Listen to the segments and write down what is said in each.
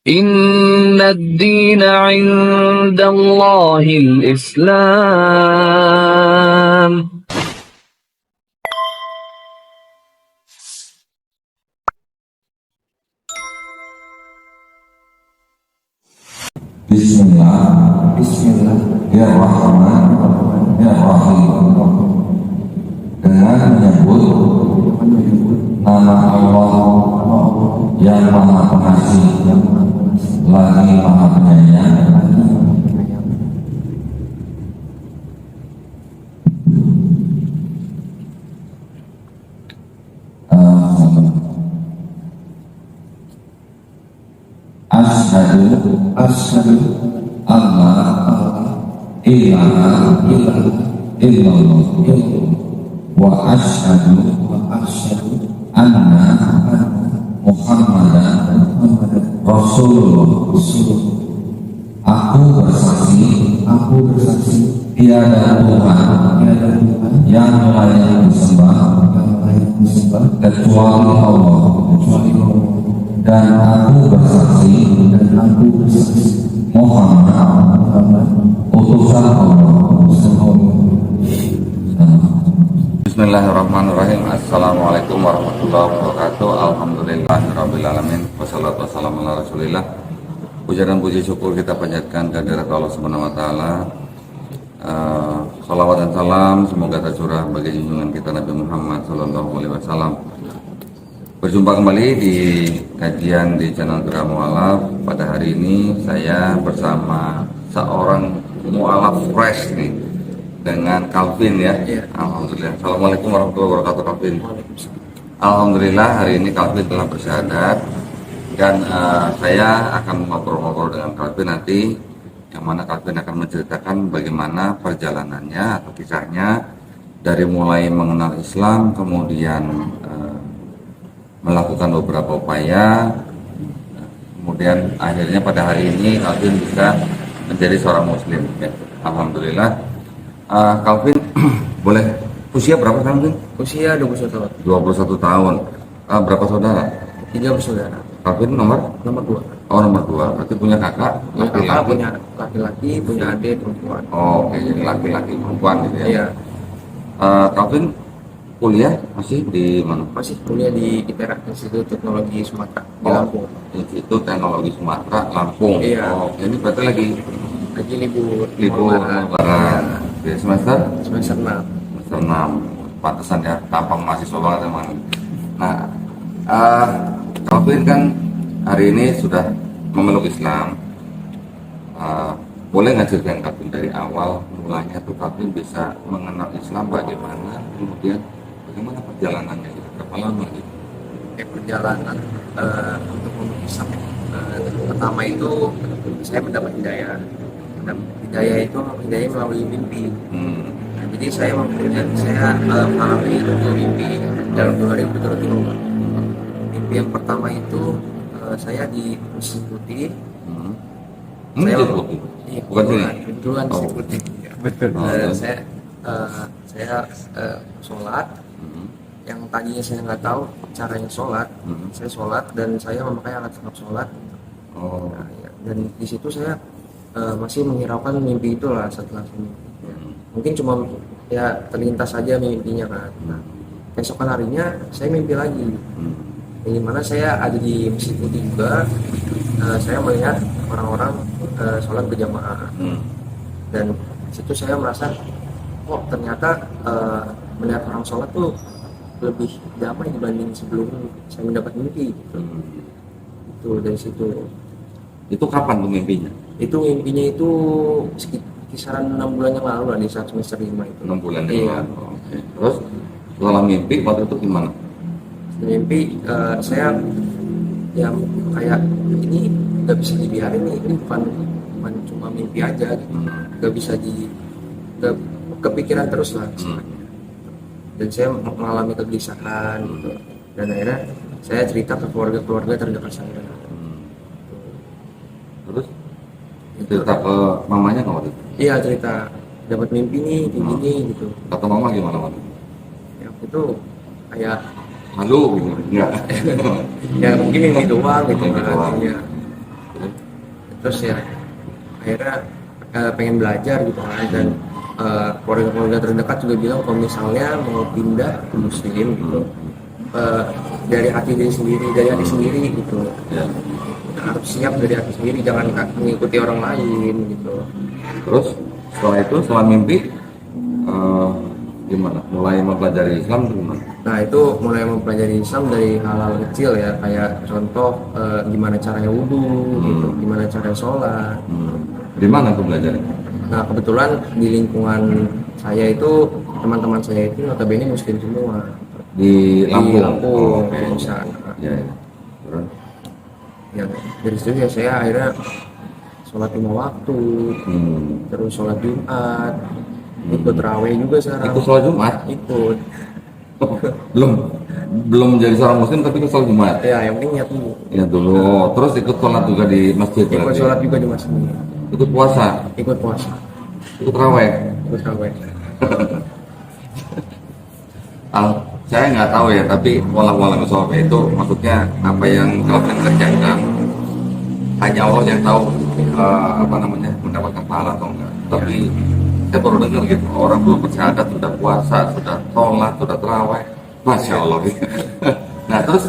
إن الدين عند الله الإسلام. Bismillahirrahmanirrahim. Dengan menyebut nama Allah yang Maha Pengasih lagi Maha Penyayang. Asyhadu alla ilaha illallah wa asyhadu anna Muhammadan Rasulullah. Aku bersaksi tiada Tuhan yang layak disembah kecuali Allah, dan aku bersaksi Muhammad utusan Allah. Bismillahirrahmanirrahim. Assalamualaikum warahmatullahi wabarakatuh. Alhamdulillahirrabbilalamin. Wassalatu wassalamu ala rasulillah. Puja dan puji syukur kita panjatkan kehadirat Allah subhanahu wa ta'ala. Salawat dan salam semoga tercurah bagi junjungan kita Nabi Muhammad sallallahu alaihi wasallam. Berjumpa kembali di kajian di channel Gerak Mu'alaf. Pada hari ini saya bersama seorang mu'alaf fresh nih, dengan Calvin ya. Alhamdulillah. Assalamualaikum warahmatullahi wabarakatuh Calvin. Alhamdulillah hari ini Calvin telah bersyahadat, dan saya akan ngobrol-ngobrol dengan Calvin nanti, yang mana Calvin akan menceritakan bagaimana perjalanannya atau kisahnya dari mulai mengenal Islam, kemudian melakukan beberapa upaya, kemudian akhirnya pada hari ini Calvin bisa menjadi seorang muslim ya. Alhamdulillah. Calvin boleh usia berapa Calvin? Usia 21 tahun. 21 tahun. Berapa saudara? 3 bersaudara. Calvin nomor 2. Oh, nomor 2. Berarti punya kakak laki-laki. Punya laki-laki, punya adik perempuan. Oh, oke, jadi laki-laki perempuan gitu ya. Iya. Calvin kuliah masih di mana? Masih kuliah di ITERA, Institut Teknologi Sumatera di Lampung. Institut Teknologi Sumatera Lampung. Iya. Oh, ini berarti lagi libur lebaran. Di semester 6. Pantesan ya, tampang mahasiswa banget emang. Nah, Calvin kan hari ini sudah memeluk Islam. Boleh nggak ceritain Calvin dari awal mulanya tuh Calvin bisa mengenal Islam bagaimana, kemudian bagaimana perjalanannya gitu, berapa lama gitu? Perjalanan untuk memeluk Islam. Pertama itu saya mendapat hidayah. Hidayah melalui mimpi. Nah, jadi saya mengalami itu mimpi dalam 2 hari berturut-turut. Mimpi yang pertama itu saya di Mesir Putih. Bukan sini? Kebetulan Mesir Putih. Betul. Saya sholat. Yang tadinya saya nggak tahu caranya sholat. Saya sholat dan saya memakai alat sholat. Nah, ya. Dan di situ saya masih menghiraukan mimpi itulah setelah ini. Mungkin cuma ya terlintas saja mimpinya kan. Nah, keesokan harinya saya mimpi lagi. Di mana saya ada di Mesir Putih juga. Saya melihat orang-orang sholat berjamaah. Dan situ saya merasa, oh ternyata melihat orang sholat tuh lebih damai dibanding sebelum saya mendapat mimpi. Itu dari situ. Itu kapan tuh mimpinya? Itu mimpinya itu kisaran 6 bulan yang lalu lah, di saat semester 5 itu. 6 bulan yang lalu. Okay. Terus setelah mimpi waktu itu gimana? Mimpi saya ya kayak ini nggak bisa dibiarin nih, ini bukan cuma mimpi aja gitu. Nggak bisa kepikiran terus lah. Dan saya mengalami kegelisahan gitu. Dan akhirnya saya cerita ke keluarga terdekat saya. Terus cerita ke mamanya nggak waktu itu? Iya, cerita dapat mimpi nih gini gitu. Kata mama gimana waktu itu? Ya itu kayak malu gitu, enggak? ya mungkin mimpi doang gitu Mimpi kan. doang. Ya. terus ya akhirnya pengen belajar gitu kan, dan keluarga-keluarga terdekat juga bilang kalau misalnya mau pindah ke muslim gitu, dari hati diri sendiri, dari hati sendiri gitu, Ya. harus siap dari hati sendiri, jangan mengikuti orang lain gitu. Terus setelah itu, setelah mimpi, gimana? Mulai mempelajari Islam tuh gimana? Nah itu mulai mempelajari Islam dari hal-hal kecil ya, kayak contoh gimana caranya wudhu gitu, gimana caranya sholat. Di mana tuh belajarnya? Nah kebetulan di lingkungan saya itu, teman-teman saya itu notabene muslim semua. Di Lampung. Di Lampung, Oh. di sana. Ya, ya. Terus? Ya dari situ ya saya akhirnya sholat 5 waktu, terus sholat Jumat, ikut raweh juga sekarang. Ikut sholat Jumat? Ikut. Oh, belum menjadi seorang muslim tapi ikut sholat Jumat. Ya yang penting niat dulu. Ya dulu. Terus ikut sholat juga di masjid. Ikut berarti? sholat juga di masjid. Ikut puasa, Ikut puasa. ikut raweh. Ikut raweh. Saya nggak tahu ya, tapi walau itu maksudnya apa yang kalian kerjakan hanya Allah yang tahu, mendapatkan pahala atau enggak. Tapi saya baru dengar gitu, orang belum bersyahadat sudah puasa, sudah sholat, sudah terawih, masya Allah. Nah terus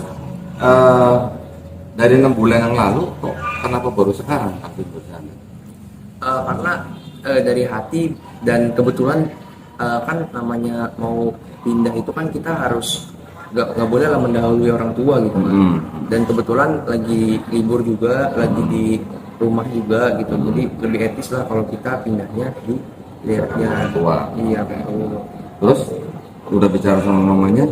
dari 6 bulan yang lalu kok kenapa baru sekarang aktif bersyahadat? Karena dari hati, dan kebetulan kan namanya mau pindah itu kan kita harus nggak boleh lah mendahului orang tua gitu kan. Dan kebetulan lagi libur juga, lagi di rumah juga gitu, jadi lebih etis lah kalau kita pindahnya di daerahnya Tua. Iya betul. Terus udah bicara sama mamanya?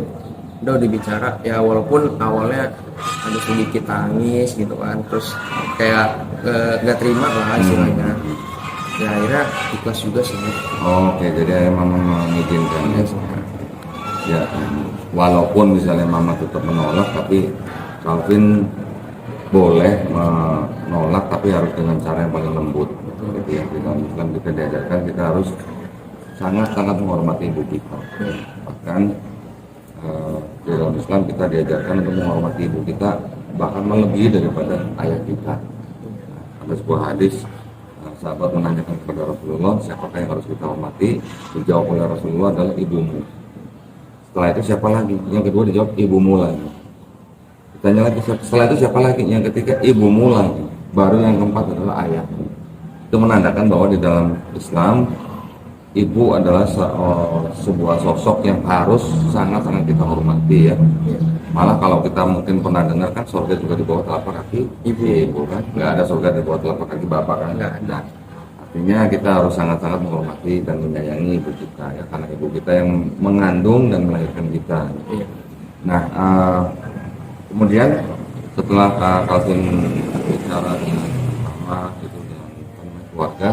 Udah dibicara ya, walaupun awalnya ada sedikit tangis gitu kan, terus kayak nggak terima lah istilahnya. Ya akhirnya ikhlas juga sih. Oke, jadi mama mengizinkan ya. Ya, walaupun misalnya mama tetap menolak, tapi Calvin boleh menolak, tapi harus dengan cara yang paling lembut. Jadi yang di dalam Islam kita diajarkan kita harus sangat-sangat menghormati ibu kita. Bahkan di dalam Islam kita diajarkan untuk menghormati ibu kita bahkan melebihi daripada ayah kita. Ada sebuah hadis, sahabat menanyakan kepada Rasulullah, siapakah yang harus kita hormati? Dijawab oleh Rasulullah adalah ibumu. Setelah itu siapa lagi? Yang kedua dijawab ibumu lagi. Ditanya lagi, setelah itu siapa lagi? Yang ketiga ibumu lagi. Baru yang keempat adalah ayah. Itu menandakan bahwa di dalam Islam ibu adalah sebuah sosok yang harus sangat-sangat kita hormati ya. Malah kalau kita mungkin pernah dengar kan surga juga di bawah telapak kaki ibu kan, nggak ada surga di bawah telapak kaki bapak kan, nggak ada. Artinya kita harus sangat-sangat menghormati dan menyayangi ibu kita ya, karena ibu kita yang mengandung dan melahirkan kita. Nah kemudian setelah Calvin bicara dengan mama gitu, dengan keluarga,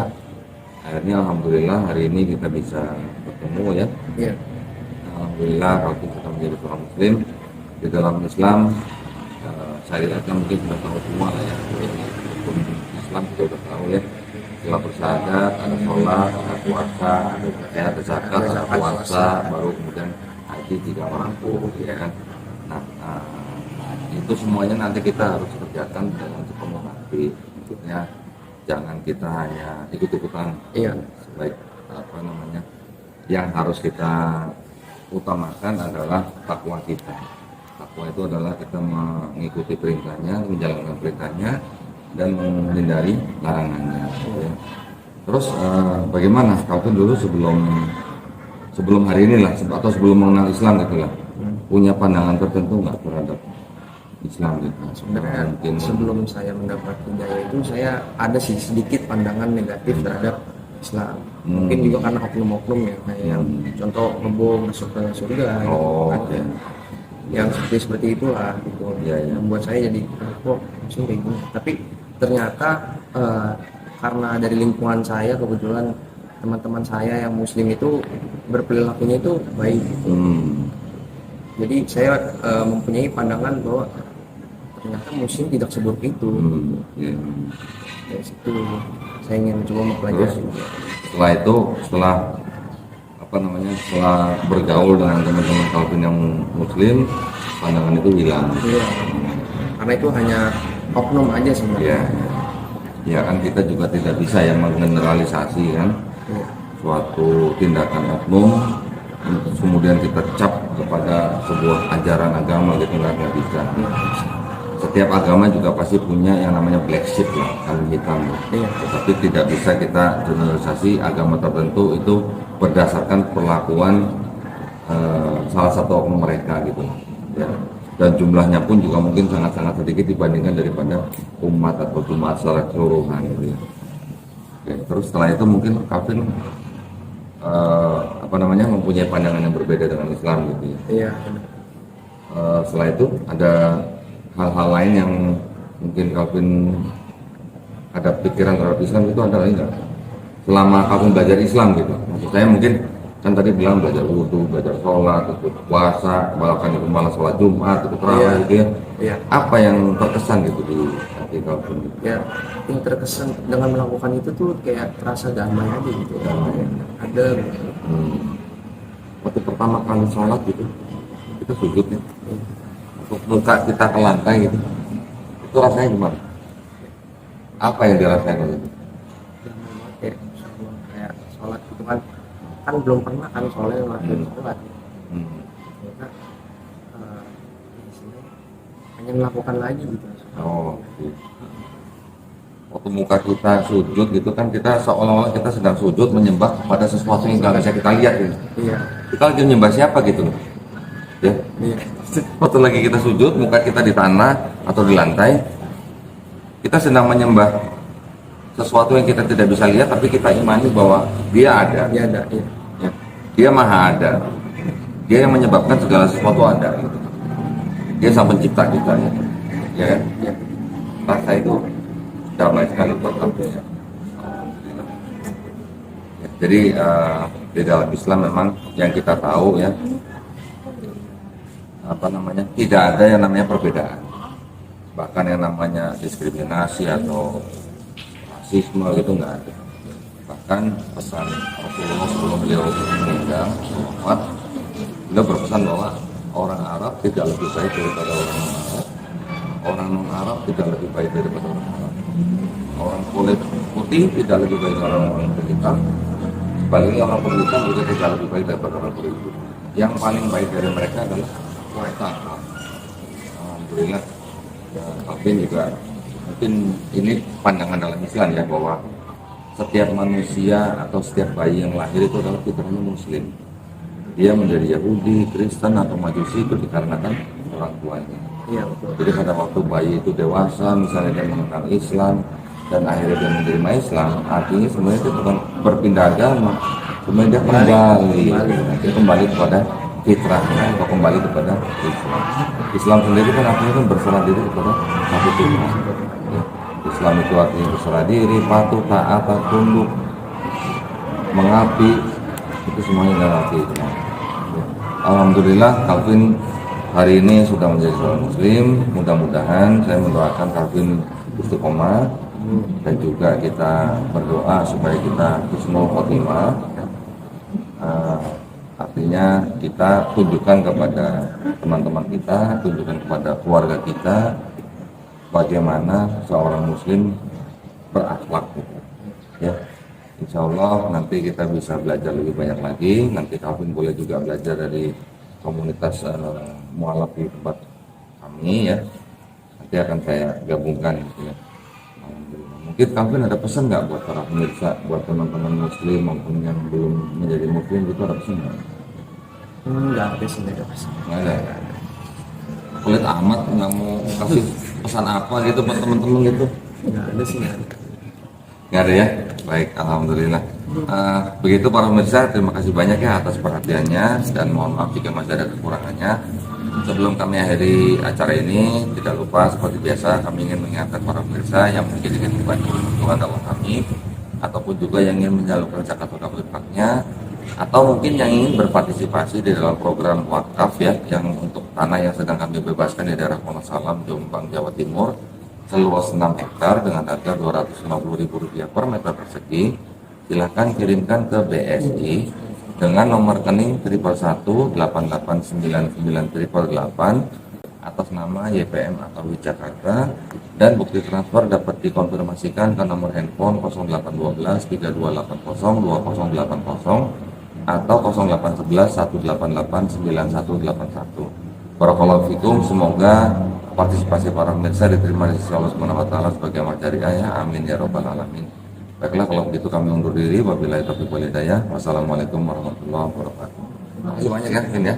akhirnya alhamdulillah hari ini kita bisa bertemu ya. Alhamdulillah Calvin sudah menjadi seorang muslim. Di dalam Islam syariatnya mungkin sudah tahu semua lah ya. Hukum Islam kita sudah tahu ya. Setelah bersyahadat, ada sholat, ada puasa, ada zakat, ada puasa, baru kemudian haji 3 mampu ya kan. Nah itu semuanya nanti kita harus kerjakan dengan sepenuh hati. Maksudnya jangan kita hanya ikut-ikutan. Sebaik yang harus kita utamakan adalah takwa kita. Takwa itu adalah kita mengikuti perintahnya, menjalankan perintahnya, dan menghindari larangannya. Ya. Terus bagaimana Calvin dulu sebelum hari ini lah, atau sebelum mengenal Islam gitu lah, punya pandangan tertentu nggak terhadap Islam gitu? Sebenarnya sebelum saya mendapat hidayah itu saya ada sih sedikit pandangan negatif terhadap Islam. Mungkin juga karena oknum-oknum ya, kayak yang contoh ngebom masuk ke surga gitu, kan. Yang seperti itulah gitu. Yang membuat saya jadi kok kayak gini. Tapi ternyata karena dari lingkungan saya kebetulan teman-teman saya yang muslim itu berperilakunya itu baik gitu. Jadi saya mempunyai pandangan bahwa ternyata muslim tidak seburuk itu. Dari situ saya ingin mencoba mempelajari. Setelah bergaul dengan teman-teman Calvin yang muslim, pandangan itu hilang. Karena itu hanya oknum aja sebenarnya. Ya kan kita juga tidak bisa ya menggeneralisasi kan suatu tindakan oknum kemudian kita cap kepada sebuah ajaran agama gitu, nggak bisa. Setiap agama juga pasti punya yang namanya black sheep lah, kambing hitam. Tetapi tidak bisa kita generalisasi agama tertentu itu berdasarkan perlakuan salah satu oknum mereka gitu ya. Dan jumlahnya pun juga mungkin sangat-sangat sedikit dibandingkan daripada umat atau jemaat secara keseluruhan gitu ya. Oke, terus setelah itu mungkin Calvin mempunyai pandangan yang berbeda dengan Islam gitu ya. Iya. Setelah itu ada hal-hal lain yang mungkin Calvin ada pikiran terhadap Islam itu ada lagi nggak? Selama Calvin belajar Islam gitu, maksud saya mungkin kan tadi bilang belajar wudhu, belajar sholat, ikut puasa, bahkan ikut malah sholat Jumat, ikut terawih gitu ya. Iya. Apa yang terkesan gitu di hati Calvin? Ya, yang terkesan dengan melakukan itu tuh kayak terasa damai aja gitu. Ada. Waktu pertama kali sholat gitu, kita sujud ya, untuk muka kita ke lantai gitu, itu rasanya gimana? Apa yang dirasain waktu itu? Kayak sholat gitu kan belum pernah kan sholat sholat. Kita pengen melakukan lagi gitu. Oh, gitu. Waktu muka kita sujud gitu kan kita seolah-olah kita sedang sujud menyembah pada sesuatu yang nggak bisa kita lihat gitu. Iya. Kita lagi menyembah siapa gitu, ya? Iya. Waktu lagi kita sujud, muka kita di tanah atau di lantai, kita sedang menyembah sesuatu yang kita tidak bisa lihat, tapi kita imani bahwa dia ada. Dia ada. Iya. Ya. Dia maha ada. Dia yang menyebabkan segala sesuatu ada. Gitu. Dia sang pencipta kita, ya. Ya. Iya. Rasa itu damai sekali buat kami. Ya. Jadi di dalam Islam memang yang kita tahu ya, tidak ada yang namanya perbedaan, bahkan yang namanya diskriminasi atau rasisme gitu nggak ada. Bahkan pesan Rasulullah sebelum beliau meninggal wafat, beliau berpesan bahwa orang Arab tidak lebih baik daripada orang non-Arab, orang non-Arab tidak lebih baik daripada orang Arab, orang kulit putih tidak lebih baik daripada orang kulit hitam, sebaliknya orang kulit hitam juga tidak lebih baik daripada orang kulit putih. Yang paling baik dari mereka adalah takwa. Alhamdulillah, Calvin juga mungkin ini pandangan dalam Islam ya, bahwa setiap manusia atau setiap bayi yang lahir itu adalah fitrahnya Muslim. Dia menjadi Yahudi, Kristen atau Majusi itu dikarenakan orang tuanya. Iya, betul. Jadi pada waktu bayi itu dewasa, misalnya dia mengenal Islam dan akhirnya dia menerima Islam, artinya sebenarnya itu bukan berpindah agama, sebenarnya dia kembali kepada fitrahnya atau kembali kepada Islam. Islam sendiri kan artinya kan berserah diri kepada satu Tuhan. Ya. Islam itu artinya berserah diri, patuh, taat, tunduk, mengabdi, itu semuanya dalam arti Islam. Ya. Alhamdulillah Calvin hari ini sudah menjadi seorang Muslim. Mudah-mudahan saya mendoakan Calvin istiqomah dan juga kita berdoa supaya kita husnul khotimah. Artinya kita tunjukkan kepada teman-teman kita, tunjukkan kepada keluarga kita bagaimana seorang Muslim berakhlak gitu. Ya, Insya Allah nanti kita bisa belajar lebih banyak lagi. Nanti Calvin boleh juga belajar dari komunitas mualaf di tempat kami ya. Nanti akan saya gabungkan gitu ya. Mungkin Calvin ada pesan nggak buat para pemirsa, buat teman-teman Muslim maupun yang belum menjadi Muslim gitu, ada pesan nggak? Nggak ada sih, nggak ada pesan. Nggak ada. Kulit amat nggak mau kasih pesan apa gitu buat teman-teman gitu? Nggak ada sih, nggak ada. Nggak ada ya? Baik, alhamdulillah. Begitu para pemirsa, terima kasih banyak ya atas perhatiannya dan mohon maaf jika masih ada kekurangannya. Sebelum kami akhiri acara ini, tidak lupa seperti biasa kami ingin mengingatkan para pemirsa yang mungkin ingin membantu kebutuhan dakwah kami, ataupun juga yang ingin menyalurkan zakat wakaf infaknya, atau mungkin yang ingin berpartisipasi di dalam program wakaf ya, yang untuk tanah yang sedang kami bebaskan di daerah Wonosalam, Jombang, Jawa Timur, seluas 6 hektar dengan harga Rp250.000 per meter persegi. Silahkan kirimkan ke BSI dengan nomor rekening 111 8899 888 atas nama YPM atau Jakarta, dan bukti transfer dapat dikonfirmasikan ke nomor handphone 0812 3280 2080 atau 0811 188 9181. Barakallahu fikum, semoga partisipasi para pemirsa diterima di sisi Allah Subhanahu wa taala sebagai amal jariah ya. Amin ya rabbal alamin. Baiklah, kalau begitu kami undur diri. Wabillahi taufiq wal hidayah. Wassalamualaikum warahmatullahi wabarakatuh. Terima kasih banyak ya, Vin ya.